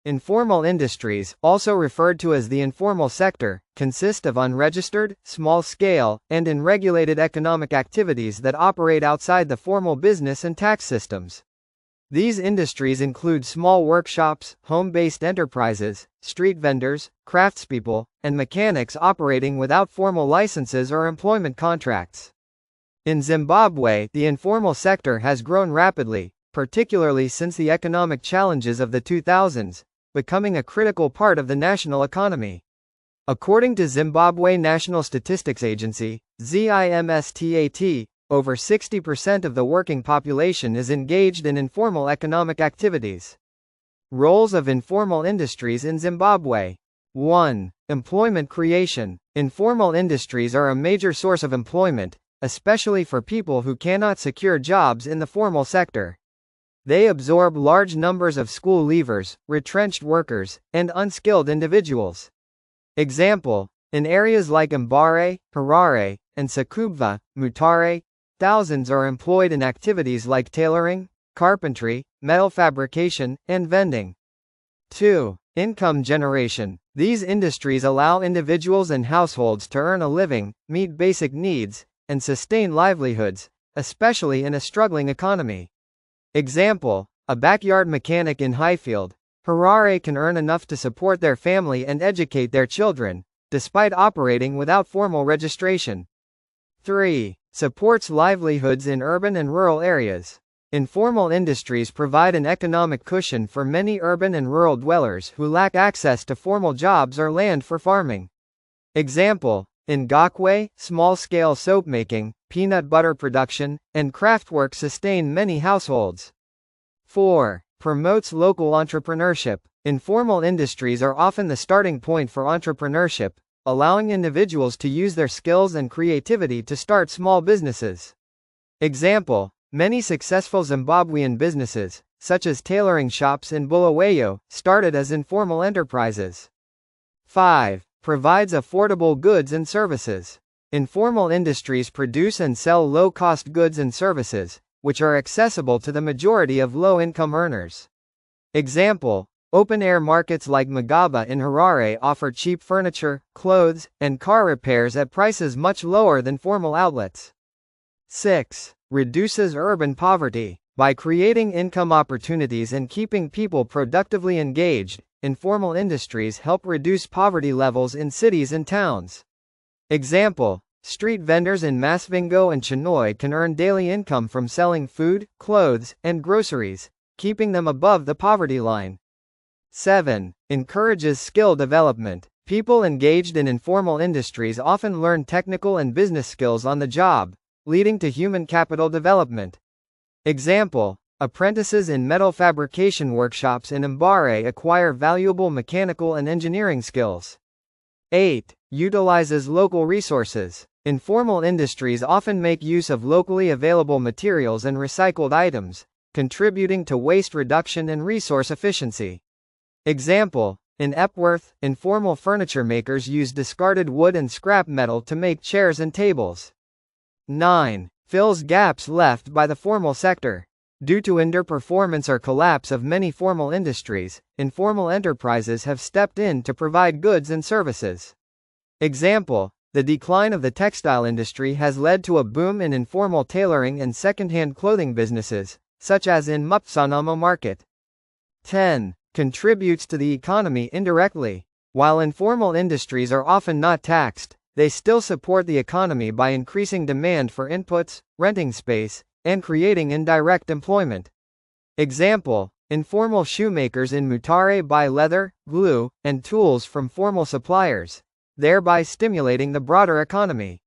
Informal industries, also referred to as the informal sector, consist of unregistered, small-scale, and unregulated economic activities that operate outside the formal business and tax systems. These industries include small workshops, home-based enterprises, street vendors, craftspeople, and mechanics operating without formal licenses or employment contracts. In Zimbabwe, the informal sector has grown rapidly, particularly since the economic challenges of the 2000s, becoming a critical part of the national economy. According to Zimbabwe National Statistics Agency, ZIMSTAT, over 60% of the working population is engaged in informal economic activities. Roles of informal industries in Zimbabwe. 1. Employment creation. Informal industries are a major source of employment, especially for people who cannot secure jobs in the formal sector. They absorb large numbers of school leavers, retrenched workers, and unskilled individuals. Example: in areas like Mbare, Harare, and Sakubva, Mutare, thousands are employed in activities like tailoring, carpentry, metal fabrication, and vending. 2. Income generation. These industries allow individuals and households to earn a living, meet basic needs, and sustain livelihoods, especially in a struggling economy. Example: a backyard mechanic in Highfield, Harare can earn enough to support their family and educate their children, despite operating without formal registration. 3. Supports livelihoods in urban and rural areas. Informal industries provide an economic cushion for many urban and rural dwellers who lack access to formal jobs or land for farming. Example: in Gakwe, small-scale soap making, peanut butter production, and craftwork sustain many households. 4. Promotes local entrepreneurship. Informal industries are often the starting point for entrepreneurship, allowing individuals to use their skills and creativity to start small businesses. Example: many successful Zimbabwean businesses, such as tailoring shops in Bulawayo, started as informal enterprises. 5. Provides affordable goods and services. Informal industries produce and sell low-cost goods and services, which are accessible to the majority of low-income earners. Example: open-air markets like Magaba in Harare offer cheap furniture, clothes, and car repairs at prices much lower than formal outlets. 6. Reduces urban poverty. By creating income opportunities and keeping people productively engaged, informal industries help reduce poverty levels in cities and towns. Example: street vendors in Masvingo and Chinoy can earn daily income from selling food, clothes, and groceries, keeping them above the poverty line. 7. Encourages skill development. People engaged in informal industries often learn technical and business skills on the job, leading to human capital development. Example: apprentices in metal fabrication workshops in Mbare acquire valuable mechanical and engineering skills. 8. Utilizes local resources. Informal industries often make use of locally available materials and recycled items, contributing to waste reduction and resource efficiency. Example: in Epworth, informal furniture makers use discarded wood and scrap metal to make chairs and tables. 9. Fills gaps left by the formal sector. Due to underperformance or collapse of many formal industries, informal enterprises have stepped in to provide goods and services. Example: the decline of the textile industry has led to a boom in informal tailoring and second-hand clothing businesses, such as in Mupsanamo Market. 10. Contributes to the economy indirectly. While informal industries are often not taxed, they still support the economy by increasing demand for inputs, renting space, and creating indirect employment. Example: informal shoemakers in Mutare buy leather, glue, and tools from formal suppliers, thereby stimulating the broader economy.